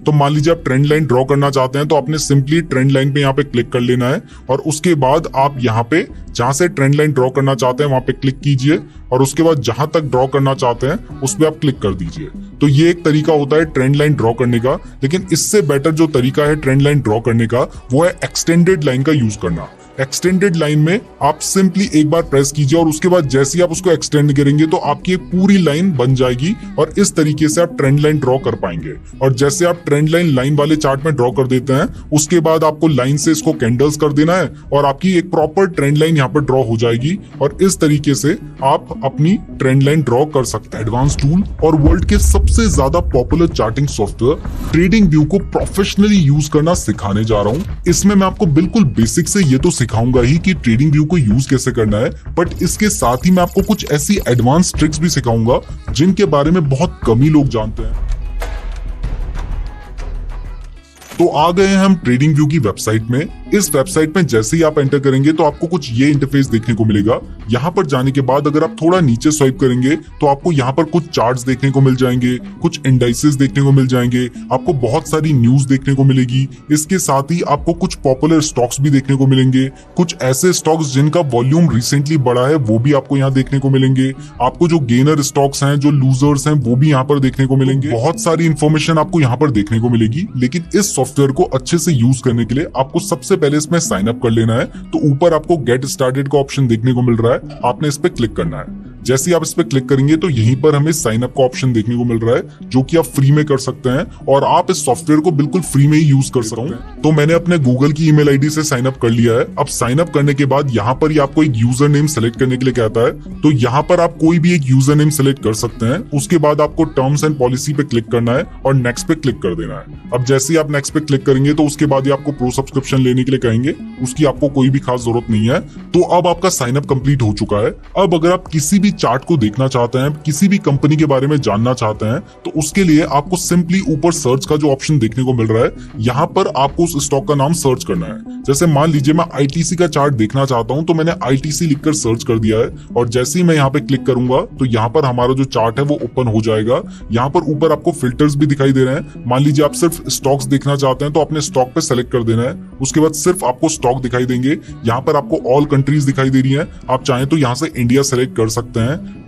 तो मान लीजिए आप ट्रेंड लाइन ड्रॉ करना चाहते हैं तो आपने सिंपली ट्रेंड लाइन पे यहाँ पे क्लिक कर लेना है और उसके बाद आप यहाँ पे जहां से ट्रेंड लाइन ड्रॉ करना चाहते हैं वहां पे क्लिक कीजिए और उसके बाद जहां तक ड्रॉ करना चाहते हैं उस पे आप क्लिक कर दीजिए। तो ये एक तरीका होता है ट्रेंड लाइन ड्रॉ करने का, लेकिन इससे बेटर जो तरीका है ट्रेंड लाइन ड्रॉ करने का वो है एक्सटेंडेड लाइन का यूज करना। एक्सटेंडेड लाइन में आप सिंपली एक बार प्रेस कीजिए और उसके बाद जैसे ही आप उसको एक्सटेंड करेंगे तो आपकी एक पूरी लाइन बन जाएगी और इस तरीके से आप ट्रेंड लाइन ड्रॉ कर पाएंगे। और जैसे आप ट्रेंड लाइन वाले चार्ट में ड्रॉ कर देते हैं उसके बाद आपको लाइन से इसको कैंडल्स कर देना है और आपकी एक प्रॉपर ट्रेंड लाइन यहाँ पर ड्रॉ हो जाएगी और इस तरीके से आप अपनी ट्रेंड लाइन ड्रॉ कर सकते हैं। एडवांस टूल और वर्ल्ड के सबसे ज्यादा popular charting software trading view को प्रोफेशनली यूज करना सिखाने जा रहा हूँ। इसमें मैं आपको बिल्कुल बेसिक से ये तो सिखाऊंगा ही कि ट्रेडिंग व्यू को यूज कैसे करना है, बट इसके साथ ही मैं आपको कुछ ऐसी एडवांस ट्रिक्स भी सिखाऊंगा जिनके बारे में बहुत कम ही लोग जानते हैं। तो आ गए हैं हम ट्रेडिंग व्यू की वेबसाइट में। इस वेबसाइट में जैसे ही आप एंटर करेंगे तो आपको कुछ ये इंटरफेस देखने को मिलेगा। यहाँ पर जाने के बाद अगर आप थोड़ा नीचे स्वाइप करेंगे तो आपको यहाँ पर कुछ चार्ट्स देखने को मिल जाएंगे, कुछ इंडाइसेस देखने को मिल जाएंगे, आपको बहुत सारी न्यूज देखने को मिलेगी। इसके साथ ही आपको कुछ पॉपुलर स्टॉक्स भी देखने को मिलेंगे, कुछ ऐसे स्टॉक्स जिनका वॉल्यूम रिसेंटली बढ़ा है वो भी आपको यहाँ देखने को मिलेंगे। आपको जो गेनर स्टॉक्स हैं, जो लूजर्स हैं वो भी यहाँ पर देखने को मिलेंगे। बहुत सारी इंफॉर्मेशन आपको यहाँ पर देखने को मिलेगी, लेकिन इस सॉफ्टवेयर को अच्छे से यूज करने के लिए आपको सबसे पहले इसमें साइन अप कर लेना है। तो ऊपर आपको गेट स्टार्टेड का ऑप्शन देखने को मिल रहा है, आपने इस पे क्लिक करना है। जैसे ही आप इस पे क्लिक करेंगे तो यहीं पर हमें साइन अप का ऑप्शन देखने को मिल रहा है जो कि आप फ्री में कर सकते हैं और आप इस सॉफ्टवेयर को बिल्कुल फ्री में ही यूज कर सकते हैं। तो मैंने अपने गूगल की ईमेल आईडी से साइन अप कर लिया है। अब साइन अप करने के बाद यहाँ पर ही आपको एक यूजर नेम सेलेक्ट करने के लिए कहता है, तो यहाँ पर आप कोई भी एक यूजर नेम सेलेक्ट कर सकते हैं। उसके बाद आपको टर्म्स एंड पॉलिसी पे क्लिक करना है और नेक्स्ट पे क्लिक कर देना है। अब जैसे ही आप नेक्स्ट पे क्लिक करेंगे तो उसके बाद ही आपको प्रो सब्सक्रिप्शन लेने के लिए कहेंगे, उसकी आपको कोई भी खास जरूरत नहीं है। तो अब आपका साइन अप कंप्लीट हो चुका है। अब अगर आप किसी भी चार्ट को देखना चाहते हैं, किसी भी कंपनी के बारे में जानना चाहते हैं, तो उसके लिए आपको सिंपली ऊपर सर्च का जो ऑप्शन देखने को मिल रहा है यहाँ पर आपको उस स्टॉक का नाम सर्च करना है। जैसे मान लीजिए मैं आईटीसी का चार्ट देखना चाहता हूं तो मैंने आईटीसी लिखकर सर्च कर दिया है और जैसे ही मैं यहाँ पे क्लिक करूंगा तो यहाँ पर हमारा जो चार्ट है वो ओपन हो जाएगा। यहाँ पर ऊपर आपको फिल्टर्स भी दिखाई दे रहे हैं। मान लीजिए आप सिर्फ स्टॉक्स देखना चाहते हैं तो अपने स्टॉक पे सेलेक्ट कर देना है। उसके बाद सिर्फ आपको स्टॉक दिखाई देंगे। यहाँ पर आपको ऑल कंट्रीज दिखाई दे रही है, आप चाहें तो यहाँ से इंडिया सेलेक्ट कर सकते हैं।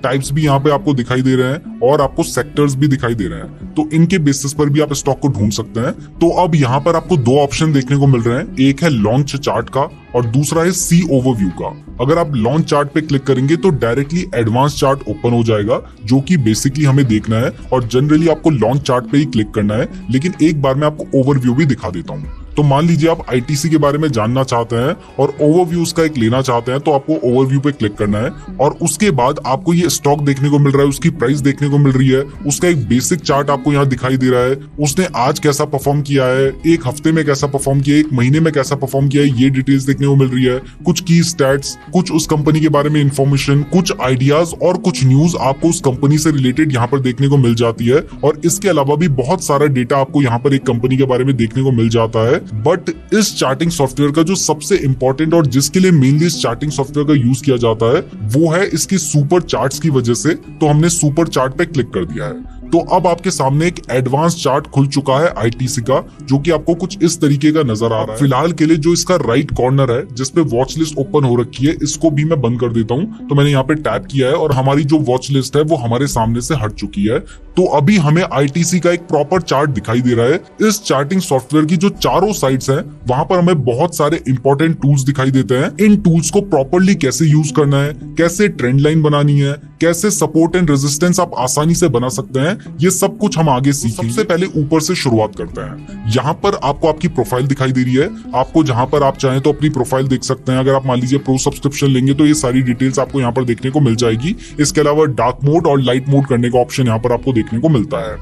टाइप्स भी यहाँ पे आपको दिखाई दे रहे हैं और आपको सेक्टर्स भी दिखाई दे रहे हैं, तो इनके बेसिस पर भी आप स्टॉक को ढूंढ सकते हैं। तो अब यहाँ पर आपको दो ऑप्शन देखने को मिल रहे हैं, एक है लॉन्च चार्ट का और दूसरा है सी ओवरव्यू का। अगर आप लॉन्च चार्ट पे क्लिक करेंगे तो डायरेक्टली एडवांस चार्ट ओपन हो जाएगा जो कि बेसिकली हमें देखना है और जनरली आपको लॉन्च चार्ट पे ही क्लिक करना है। लेकिन एक बार मैं आपको ओवरव्यू भी दिखा देता हूँ। तो मान लीजिए आप आईटीसी के बारे में जानना चाहते हैं और ओवरव्यू उसका एक लेना चाहते हैं, तो आपको ओवरव्यू पे क्लिक करना है और उसके बाद आपको ये स्टॉक देखने को मिल रहा है, उसकी प्राइस देखने को मिल रही है, उसका एक बेसिक चार्ट आपको यहाँ दिखाई दे रहा है, उसने आज कैसा परफॉर्म किया है, एक हफ्ते में कैसा परफॉर्म किया है, एक महीने में कैसा परफॉर्म किया है, ये डिटेल्स देखने को मिल रही है। कुछ की स्टैट्स, कुछ उस कंपनी के बारे में इंफॉर्मेशन, कुछ आइडियाज और कुछ न्यूज आपको उस कंपनी से रिलेटेड यहाँ पर देखने को मिल जाती है। और इसके अलावा भी बहुत सारा डेटा आपको यहाँ पर एक कंपनी के बारे में देखने को मिल जाता है। बट इस चार्टिंग सॉफ्टवेयर का जो सबसे इंपॉर्टेंट और जिसके लिए मेनली इस चार्टिंग सॉफ्टवेयर का यूज किया जाता है वो है इसकी सुपर चार्ट्स की वजह से। तो हमने सुपर चार्ट पे क्लिक कर दिया है। तो अब आपके सामने एक एडवांस चार्ट खुल चुका है आईटीसी का, जो कि आपको कुछ इस तरीके का नजर आ रहा है। फिलहाल के लिए जो इसका राइट कॉर्नर है जिसपे वॉच लिस्ट ओपन हो रखी है, इसको भी मैं बंद कर देता हूँ। तो मैंने यहाँ पे टैप किया है और हमारी जो वॉच लिस्ट है वो हमारे सामने से हट चुकी है। तो अभी हमें आईटीसी का एक प्रॉपर चार्ट दिखाई दे रहा है। इस चार्टिंग सॉफ्टवेयर की जो चारों साइड्स हैं वहां पर हमें बहुत सारे इंपॉर्टेंट टूल्स दिखाई देते हैं। इन टूल्स को प्रॉपरली कैसे यूज करना है, कैसे ट्रेंड लाइन बनानी है, कैसे सपोर्ट एंड रेजिस्टेंस आप आसानी से बना सकते हैं, ये सब कुछ हम आगे सीखेंगे। सबसे पहले ऊपर से शुरुआत करते हैं। यहाँ पर आपको आपकी प्रोफाइल दिखाई दे रही है। आपको जहां पर आप चाहें तो अपनी प्रोफाइल देख सकते हैं। अगर आप मान लीजिए प्रो सब्सक्रिप्शन लेंगे तो ये सारी डिटेल्स आपको यहाँ पर देखने को मिल जाएगी। इसके अलावा डार्क मोड और लाइट मोड करने का ऑप्शन यहाँ पर आपको देखने को मिलता है।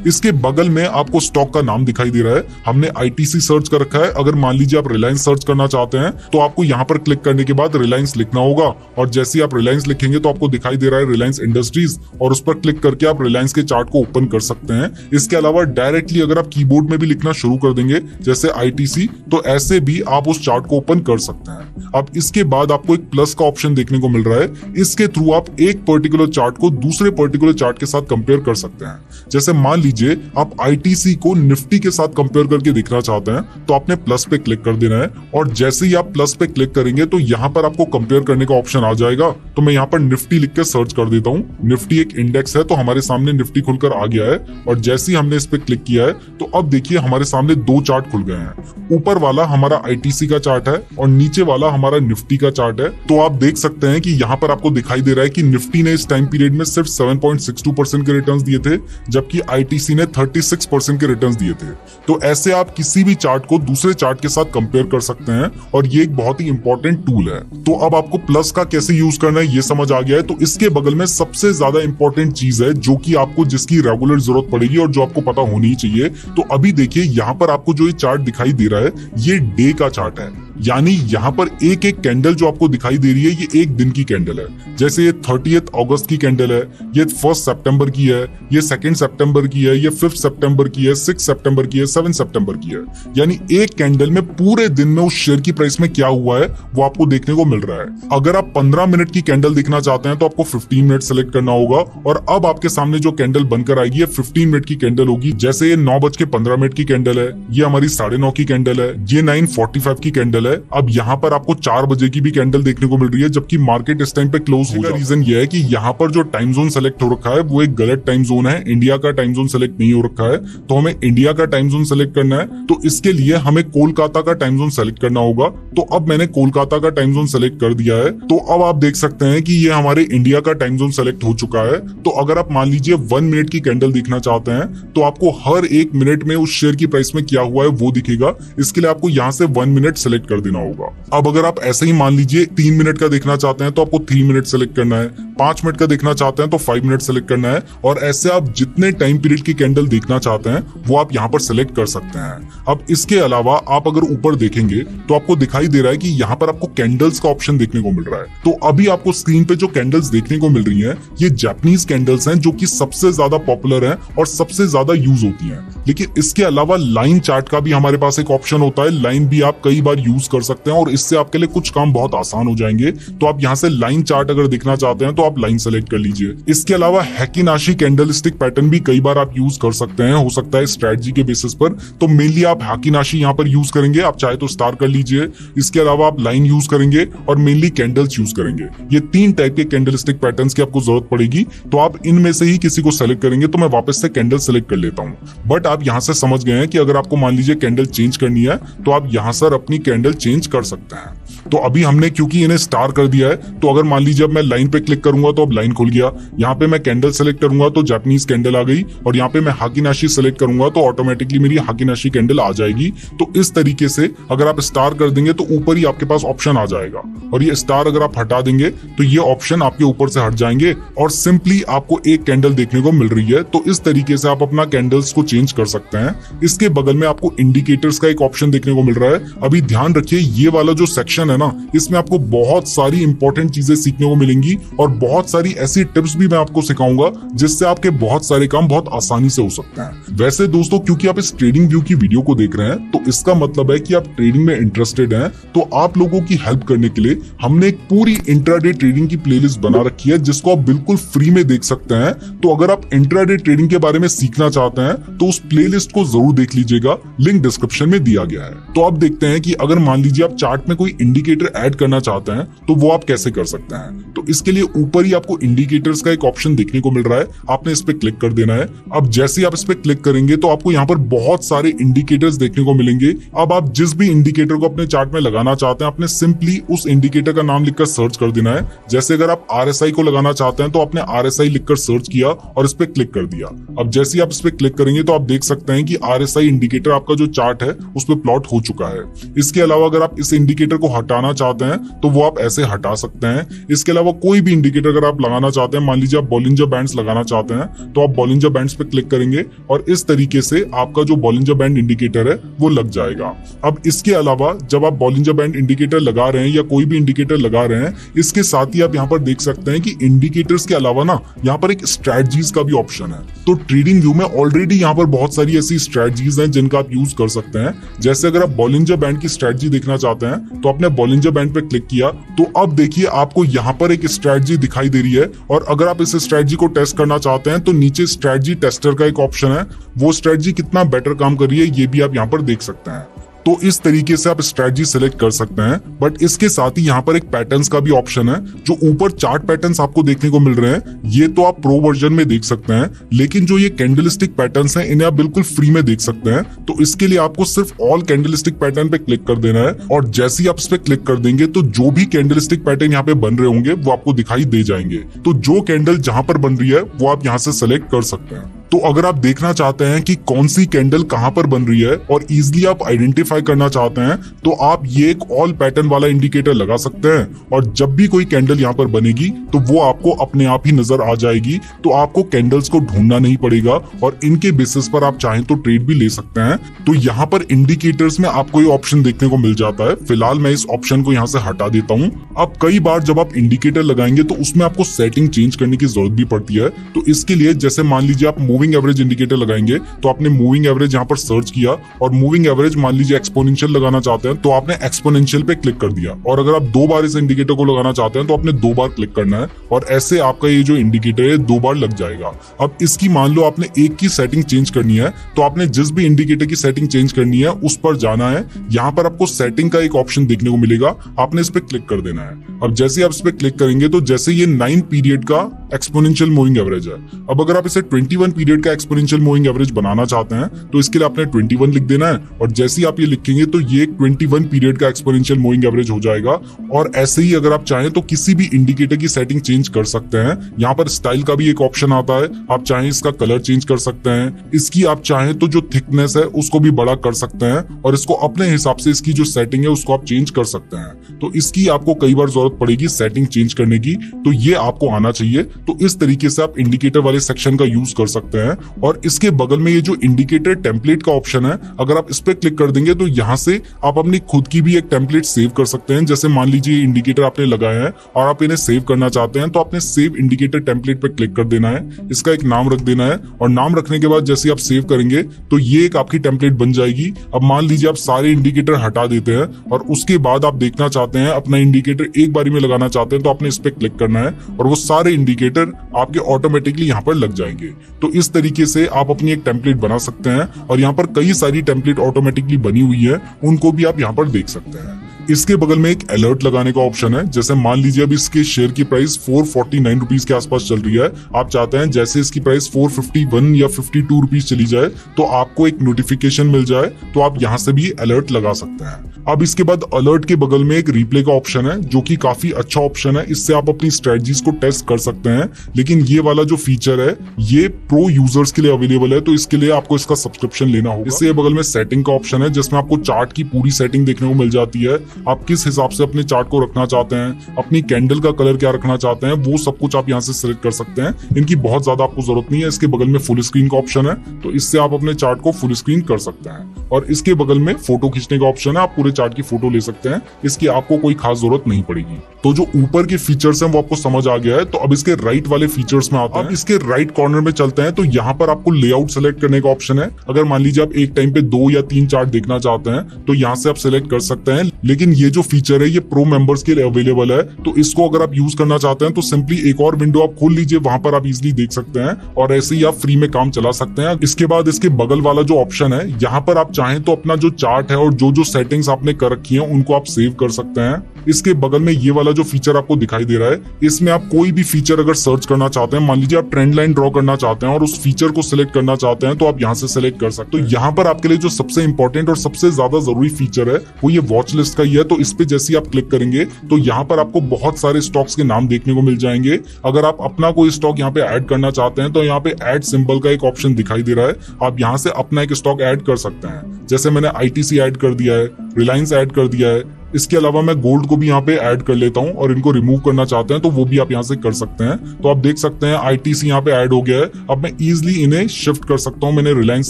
इसके बगल में आपको स्टॉक का नाम दिखाई दे रहा है। हमने आईटीसी सर्च कर रखा है। अगर मान लीजिए आप रिलायंस सर्च करना चाहते हैं तो आपको यहाँ पर क्लिक करने के बाद रिलायंस लिखना होगा और जैसे ही आप रिलायंस लिखेंगे तो आपको दिखाई दे रहा है रिलायंस इंडस्ट्रीज और उस पर क्लिक करके आप रिलायंस के चार्ट को ओपन कर सकते हैं। इसके अलावा डायरेक्टली अगर आप कीबोर्ड में भी लिखना शुरू कर देंगे जैसे आईटीसी, तो ऐसे भी आप उस चार्ट को ओपन कर सकते हैं। अब इसके बाद आपको एक प्लस का ऑप्शन देखने को मिल रहा है। इसके थ्रू आप एक पर्टिकुलर चार्ट को दूसरे पर्टिकुलर चार्ट के साथ कंपेयर कर सकते सकते हैं। जैसे मान लीजिए आप ITC को निफ्टी के साथ कंपेयर करके देखना चाहते हैं, तो आपने प्लस पे क्लिक कर देना है और जैसे ही आप प्लस पे क्लिक करेंगे तो यहाँ पर आपको कंपेयर करने का ऑप्शन आ जाएगा। तो मैं यहाँ पर निफ्टी लिख के सर्च कर देता हूँ। निफ्टी एक इंडेक्स है, तो हमारे सामने निफ्टी खुलकर आ गया है और जैसे ही हमने इस पे क्लिक किया है तो अब देखिए हमारे सामने दो चार्ट खुल गए हैं। ऊपर वाला हमारा ITC का चार्ट है और नीचे वाला हमारा निफ्टी का चार्ट है। तो आप देख सकते हैं कि यहाँ पर आपको दिखाई दे रहा है कि निफ्टी ने इस टाइम पीरियड में सिर्फ 7.62% के रिटर्न्स दिए थे, जबकि ITC ने 36% के रिटर्न्स दिए थे। तो ऐसे आप किसी भी चार्ट को दूसरे चार्ट के साथ कंपेयर कर सकते हैं और ये एक बहुत ही इंपॉर्टेंट टूल है। तो अब आपको प्लस का कैसे यूज करना है ये समझ आ गया है। तो इसके बगल में सबसे ज्यादा इंपॉर्टेंट चीज है जो कि आपको जिसकी रेगुलर जरूरत पड़ेगी और जो आपको पता होनी चाहिए। तो अभी देखिए यहाँ पर आपको जो ये चार्ट दिखाई दे रहा है ये डे का चार्ट है, यानी यहाँ पर एक एक कैंडल जो आपको दिखाई दे रही है ये एक दिन की कैंडल है। जैसे ये 30 अगस्त की कैंडल है, ये 1 सितंबर की है, ये 2 सितंबर की है, ये 5 सितंबर की है, 6 सितंबर की है, 7 सितंबर की है। यानी एक कैंडल में पूरे दिन में उस शेयर की प्राइस में क्या हुआ है वो आपको देखने को मिल रहा है। अगर आप 15 मिनट की कैंडल देखना चाहते हैं तो आपको 15 मिनट सेलेक्ट करना होगा और अब आपके सामने जो कैंडल बनकर आएगी ये 15 मिनट की कैंडल होगी। जैसे ये 9:15 की कैंडल है, ये हमारी 9:30 की कैंडल है, ये 9:45 की कैंडल है। अब यहाँ पर आपको 4 बजे की भी कैंडल देखने को मिल रही है, जबकि मार्केट इस टाइम पे क्लोज हो गया। रीजन ये है कि यहाँ पर जो टाइम जोन सेलेक्ट हो रखा है वो एक गलत टाइम जोन है, इंडिया का टाइम जोन सेलेक्ट नहीं हो रखा है। तो हमें इंडिया का टाइम जोन सेलेक्ट करना है, तो इसके लिए हमें कोलकाता का टाइम जोन सेलेक्ट करना होगा। तो अब मैंने कोलकाता का टाइम जोन सेलेक्ट कर दिया है। तो अब आप देख सकते हैं कि ये हमारे इंडिया का टाइम जोन सेलेक्ट हो चुका है। तो अगर आप मान लीजिए 1 मिनट की कैंडल देखना चाहते हैं तो आपको हर 1 मिनट में उस शेयर की प्राइस में क्या हुआ है वो दिखेगा। इसके लिए आपको यहाँ से 1 मिनट सेलेक्ट कर देना होगा। अब अगर आप ऐसे ही मान लीजिए 3 मिनट का देखना चाहते हैं तो आपको 3 मिनट सेलेक्ट करना है, 5 मिनट का देखना चाहते हैं तो 5 मिनट सेलेक्ट करना है और ऐसे आप जितने टाइम पीरियड की कैंडल देखना चाहते हैं वो आप यहाँ पर सेलेक्ट कर सकते हैं। अब इसके अलावा आप अगर ऊपर देखेंगे तो आपको दिखाई दे रहा है कि यहाँ पर आपको कैंडल्स का ऑप्शन देखने को मिल रहा है। तो अभी आपको स्क्रीन पे जो कैंडल्स देखने को मिल रही है ये जापानीज कैंडल्स हैं जो कि सबसे ज्यादा पॉपुलर है और सबसे ज्यादा यूज होती है। लेकिन इसके अलावा लाइन चार्ट का भी हमारे पास एक ऑप्शन होता है, लाइन भी आप कई बार यूज कर सकते हैं और इससे आपके लिए कुछ काम बहुत आसान हो जाएंगे। तो आप यहाँ से लाइन चार्ट अगर देखना चाहते हैं तो आप लाइन सेलेक्ट कर लीजिए। इसके अलावा हैकिनाशी कैंडलस्टिक पैटर्न भी कई बार आप यूज कर सकते हैं, हो सकता है स्ट्रेटजी के बेसिस पर। तो मेनली आप हैकिनाशी यहाँ पर यूज करेंगे, आप चाहे तो स्टार कर लीजिए। इसके अलावा आप लाइन यूज करेंगे और मेनली कैंडल्स यूज करेंगे। ये 3 टाइप के कैंडलस्टिक पैटर्न्स की आपको जरूरत पड़ेगी, तो आप इनमें से ही किसी को सेलेक्ट करेंगे। तो मैं वापस से कैंडल सेलेक्ट कर लेता हूँ। बट आप यहाँ से समझ गए हैं कि अगर आपको मान लीजिए कैंडल चेंज करनी है तो आप यहाँ से अपनी कैंडल चेंज कर सकते हैं। तो अभी हमने क्योंकि इन्हें स्टार कर दिया है, तो अगर मान लीजिए अब मैं लाइन पे क्लिक करूंगा तो अब लाइन खुल गया। यहाँ पे मैं कैंडल सेलेक्ट करूंगा तो जापानीज कैंडल आ गई और यहाँ पे मैं हाकिनाशी सेलेक्ट करूंगा तो ऑटोमेटिकली मेरी हाकिनाशी कैंडल आ जाएगी। तो इस तरीके से अगर आप स्टार कर देंगे तो ऊपर ही आपके पास ऑप्शन आ जाएगा और ये स्टार अगर आप हटा देंगे तो ये ऑप्शन आपके ऊपर से हट जाएंगे और सिंपली आपको एक कैंडल देखने को मिल रही है। तो इस तरीके से आप अपना कैंडल्स को चेंज कर सकते हैं। इसके बगल में आपको इंडिकेटर्स का एक ऑप्शन देखने को मिल रहा है। अभी ध्यान रखिए ये वाला जो सेक्शन है ना, इसमें आपको बहुत सारी इंपॉर्टेंट चीजें सीखने को मिलेंगी और बहुत सारी ऐसी टिप्स भी मैं आपको सिखाऊंगा जिससे आपके बहुत सारे काम बहुत आसानी से हो सकते हैं। वैसे दोस्तों क्योंकि आप इस ट्रेडिंग व्यू की वीडियो को देख रहे हैं तो इसका मतलब है कि आप ट्रेडिंग में इंटरेस्टेड हैं। तो आप लोगों की हेल्प करने के लिए हमने एक पूरी इंट्राडे ट्रेडिंग की प्लेलिस्ट बना रखी है जिसको आप बिल्कुल फ्री में देख सकते हैं। तो अगर आप इंट्राडे ट्रेडिंग के बारे में सीखना चाहते हैं तो उस प्लेलिस्ट को जरूर देख लीजिएगा, लिंक डिस्क्रिप्शन में दिया गया है। तो अब देखते हैं कि अगर मान लीजिए आप चार्ट में कोई इंडिकेटर ऐड करना चाहते हैं तो वो आप कैसे कर सकते हैं। तो इसके लिए ऊपर ही आपको इंडिकेटर्स का एक ऑप्शन देखने को मिल रहा है, आपने इस पे क्लिक कर देना है। अब जैसे ही आप इस पे क्लिक करेंगे तो आपको यहाँ पर बहुत सारे इंडिकेटर्स देखने को मिलेंगे। अब आप जिस भी इंडिकेटर को अपने चार्ट में लगाना चाहते हैं आपने सिंपली उस इंडिकेटर का नाम लिखकर सर्च कर देना है। जैसे अगर आप RSI को लगाना चाहते हैं तो आपने RSI लिखकर सर्च किया और इस पे क्लिक कर दिया। अब जैसे ही आप इस पे क्लिक करेंगे तो आप देख सकते हैं कि RSI इंडिकेटर आपका जो चार्ट है उस पे प्लॉट हो चुका है। इसके अलावा अगर आप इस इंडिकेटर को हटाना चाहते हैं तो वो आप ऐसे हटा सकते हैं। इसके अलावा कोई भी इंडिकेटर अगर आप लगाना चाहते हैं, मान लीजिए आप बॉलिंजर बैंड्स लगाना चाहते हैं तो आप बॉलिंजर बैंड्स पे क्लिक करेंगे और इस तरीके से आपका जो बॉलिंजर बैंड इंडिकेटर है वो लग जाएगा। अब इसके अलावा जब आप बॉलिंजर बैंड इंडिकेटर लगा रहे हैं या कोई भी इंडिकेटर लगा रहे हैं, इसके साथ ही आप यहाँ पर देख सकते हैं कि इंडिकेटर्स के अलावा ना यहाँ पर एक स्ट्रेटजीज का भी ऑप्शन है। तो ट्रेडिंग व्यू में ऑलरेडी यहाँ पर बहुत सारी ऐसी स्ट्रेटजीज हैं जिनका आप यूज कर सकते हैं। जैसे अगर आप बॉलिंजर बैंड की स्ट्रेटजी देखना चाहते हैं तो आपने बॉलिंजर बैंड पे क्लिक किया तो अब देखिए आपको यहाँ पर एक स्ट्रेटजी दिखाई दे रही है, और अगर आप इस स्ट्रेटजी को टेस्ट करना चाहते हैं तो नीचे स्ट्रेटजी टेस्टर का एक ऑप्शन है, वो स्ट्रेटजी कितना बेटर काम कर रही है ये भी आप यहाँ पर देख सकते हैं। तो इस तरीके से आप स्ट्रेटजी सिलेक्ट कर सकते हैं। बट इसके साथ ही यहाँ पर एक पैटर्न्स का भी ऑप्शन है। जो ऊपर चार्ट पैटर्न्स आपको देखने को मिल रहे हैं ये तो आप प्रो वर्जन में देख सकते हैं, लेकिन जो ये कैंडलस्टिक पैटर्न्स हैं इन्हें आप बिल्कुल फ्री में देख सकते हैं। तो इसके लिए आपको सिर्फ ऑल कैंडलस्टिक पैटर्न पे क्लिक कर देना है, और जैसे ही आप इस पे क्लिक कर देंगे तो जो भी कैंडलस्टिक पैटर्न यहाँ पे बन रहे होंगे वो आपको दिखाई दे जाएंगे। तो जो कैंडल जहां पर बन रही है वो आप यहाँ से सिलेक्ट कर सकते हैं। तो अगर आप देखना चाहते हैं कि कौन सी कैंडल कहां पर बन रही है और इजीली आप आइडेंटिफाई करना चाहते हैं तो आप ये एक ऑल पैटर्न वाला इंडिकेटर लगा सकते हैं, और जब भी कोई कैंडल यहाँ पर बनेगी तो वो आपको अपने आप ही नजर आ जाएगी। तो आपको कैंडल्स को ढूंढना नहीं पड़ेगा और इनके बेसिस पर आप चाहें तो ट्रेड भी ले सकते हैं। तो यहाँ पर इंडिकेटर्स में आपको ये ऑप्शन देखने को मिल जाता है। फिलहाल मैं इस ऑप्शन को यहाँ से हटा देता हूँ। अब कई बार जब आप इंडिकेटर लगाएंगे तो उसमें आपको सेटिंग चेंज करने की जरूरत भी पड़ती है। तो इसके लिए जैसे मान लीजिए आप मूविंग एवरेज इंडिकेटर लगाएंगे तो आपने मूविंग एवरेज यहाँ पर सर्च किया, और मूविंग एवरेज मान लीजिए एक्सपोनेंशियल लगाना चाहते हैं तो आपने एक्सपोनेंशियल पे क्लिक कर दिया, और अगर आप 2 बार इस इंडिकेटर को लगाना चाहते हैं तो आपने 2 बार क्लिक करना है, और ऐसे आपका ये जो इंडिकेटर है 2 बार लग जाएगा। अब इसकी मान लो आपने एक की सेटिंग चेंज करनी है तो आपने जिस भी इंडिकेटर की सेटिंग चेंज करनी है उस पर जाना है। यहाँ पर आपको सेटिंग का एक ऑप्शन देखने को मिलेगा, आपने इस पर क्लिक कर देना है। अब जैसे आप इस पर क्लिक करेंगे तो जैसे ये 9 पीरियड का एक्सपोनेंशियल मूविंग एवरेज है। अब अगर आप इसे 21 पीरियड का एक्सपोनेंशियल मूविंग एवरेज बनाना चाहते हैं तो इसके लिए आपने 21 लिख देना है, और जैसे ही आप ये लिखेंगे तो ये 21 पीरियड का एक्सपोनेंशियल मूविंग एवरेज हो जाएगा। और ऐसे ही अगर आप चाहें तो किसी भी इंडिकेटर की सेटिंग चेंज कर सकते हैं। यहाँ पर स्टाइल का भी एक ऑप्शन आता है, आप चाहें इसका कलर चेंज कर सकते हैं, इसकी आप चाहें तो जो थिकनेस है उसको भी बड़ा कर सकते हैं, और इसको अपने हिसाब से इसकी जो सेटिंग है उसको आप चेंज कर सकते हैं। तो इसकी आपको कई बार जरूरत पड़ेगी सेटिंग चेंज करने की, तो ये आपको आना चाहिए। तो इस तरीके से आप इंडिकेटर वाले सेक्शन का यूज कर सकते हैं। और इसके बगल में ये जो इंडिकेटर टेम्पलेट का ऑप्शन है, अगर आप इस पे क्लिक कर देंगे तो यहाँ से आप अपनी खुद की भी एक टेम्पलेट सेव कर सकते हैं। जैसे मान लीजिए इंडिकेटर आपने लगाए हैं और आप इन्हें सेव करना चाहते हैं तो आपने सेव इंडिकेटर टेम्पलेट पे क्लिक कर देना है, इसका एक नाम रख देना है, और नाम रखने के बाद जैसे आप सेव करेंगे तो ये एक आपकी टेम्पलेट बन जाएगी। अब मान लीजिए आप सारे इंडिकेटर हटा देते हैं और उसके बाद आप देखना चाहते हैं अपना इंडिकेटर एक बारी में लगाना चाहते हैं तो आपने इस पे क्लिक करना है, और वो सारे इंडिकेटर आपके ऑटोमेटिकली यहाँ पर लग जाएंगे। तो इस तरीके से आप अपनी एक टेम्पलेट बना सकते हैं, और यहाँ पर कई सारी टेम्पलेट ऑटोमेटिकली बनी हुई है, उनको भी आप यहाँ पर देख सकते हैं। इसके बगल में एक अलर्ट लगाने का ऑप्शन है। जैसे मान लीजिए अब इसके शेयर की प्राइस 449 रुपीज के आसपास चल रही है, आप चाहते हैं जैसे इसकी प्राइस 451 या 52 रुपीज चली जाए तो आपको एक नोटिफिकेशन मिल जाए, तो आप यहाँ से भी अलर्ट लगा सकते हैं। अब इसके बाद अलर्ट के बगल में एक रिप्ले का ऑप्शन है जो कि काफी अच्छा ऑप्शन है, इससे आप अपनी स्ट्रेटजीज को टेस्ट कर सकते हैं। लेकिन ये वाला जो फीचर है ये प्रो यूजर्स के लिए अवेलेबल है, तो इसके लिए आपको इसका सब्सक्रिप्शन लेना होगा। इससे बगल में सेटिंग का ऑप्शन है जिसमें आपको चार्ट की पूरी सेटिंग देखने को मिल जाती है। आप किस हिसाब से अपने चार्ट को रखना चाहते हैं, अपनी कैंडल का कलर क्या रखना चाहते हैं, वो सब कुछ आप यहाँ से सिलेक्ट कर सकते हैं। इनकी बहुत ज्यादा आपको जरूरत नहीं है। इसके बगल में फुल स्क्रीन का ऑप्शन है, तो इससे आप अपने चार्ट को फुल स्क्रीन कर सकते हैं। और इसके बगल में फोटो खींचने का ऑप्शन है, आप पूरे चार्ट की फोटो ले सकते हैं, इसकी आपको कोई खास जरूरत नहीं पड़ेगी। तो जो ऊपर के फीचर्स हैं वो आपको समझ आ गया है। तो अब इसके राइट वाले फीचर्स में आते हैं। अब इसके राइट कॉर्नर में चलते हैं, तो यहाँ पर आपको लेआउट सेलेक्ट करने का ऑप्शन है। अगर मान लीजिए आप एक टाइम पे 2 या 3 चार्ट देखना चाहते हैं तो यहाँ से आप सिलेक्ट कर सकते हैं। लेकिन ये जो फीचर है ये प्रो मेंबर्स के लिए अवेलेबल है, तो इसको अगर आप यूज करना चाहते हैं तो सिंपली एक और विंडो आप खोल लीजिए, वहां पर आप इजिली देख सकते हैं और ऐसे ही आप फ्री में काम चला सकते हैं। इसके बाद इसके बगल वाला जो ऑप्शन है, यहाँ पर आप चाहें तो अपना जो चार्ट है और जो सेटिंग्स आपने कर रखी है उनको आप सेव कर सकते हैं। इसके बगल में ये वाला जो फीचर आपको दिखाई दे रहा है, इसमें आप कोई भी फीचर अगर सर्च करना चाहते हैं, मान लीजिए आप ट्रेंड लाइन ड्रॉ करना चाहते हैं और उस फीचर को सिलेक्ट करना चाहते हैं, तो आप यहाँ से सिलेक्ट कर सकते हैं। तो यहाँ पर आपके लिए जो सबसे इंपॉर्टेंट और सबसे ज्यादा जरूरी फीचर है वो ये वॉच लिस्ट का ही है। तो इस पे जैसे आप क्लिक करेंगे तो यहाँ पर आपको बहुत सारे स्टॉक्स के नाम देखने को मिल जाएंगे। अगर आप अपना कोई स्टॉक यहाँ पे ऐड करना चाहते हैं तो यहाँ पे ऐड सिंबल का एक ऑप्शन दिखाई दे रहा है, आप यहाँ से अपना एक स्टॉक ऐड कर सकते हैं। जैसे मैंने ITC ऐड कर दिया है, रिलायंस ऐड कर दिया है। इसके अलावा मैं गोल्ड को भी यहाँ पे ऐड कर लेता हूँ और इनको रिमूव करना चाहते हैं तो वो भी आप यहाँ से कर सकते हैं। तो आप देख सकते हैं ITC यहाँ पे ऐड हो गया है। अब मैं इजिली इन्हें शिफ्ट कर सकता हूँ। मैंने रिलायंस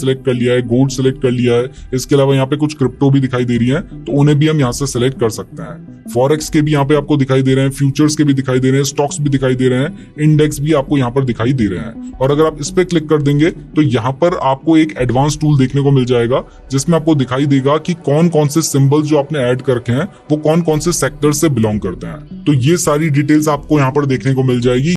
सेलेक्ट कर लिया है, गोल्ड सेलेक्ट कर लिया है। इसके अलावा यहाँ पे कुछ क्रिप्टो भी दिखाई दे रही है, तो उन्हें भी हम यहाँ से सेलेक्ट कर सकते हैं। फॉरेक्स के भी यहाँ पे आपको दिखाई दे रहे हैं, फ्यूचर्स के भी दिखाई दे रहे हैं, स्टॉक्स भी दिखाई दे रहे हैं, इंडेक्स भी आपको यहाँ पर दिखाई दे रहे हैं। और अगर आप इस पे क्लिक कर देंगे तो यहाँ पर आपको एक एडवांस टूल देखने को मिल जाएगा जिसमें आपको दिखाई देगा कि कौन कौन से सिंबल जो आपने ऐड कर रखे हैं वो कौन कौन से सेक्टर से बिलोंग करते हैं। तो ये सारी डिटेल्स आपको यहाँ पर देखने को मिल जाएगी।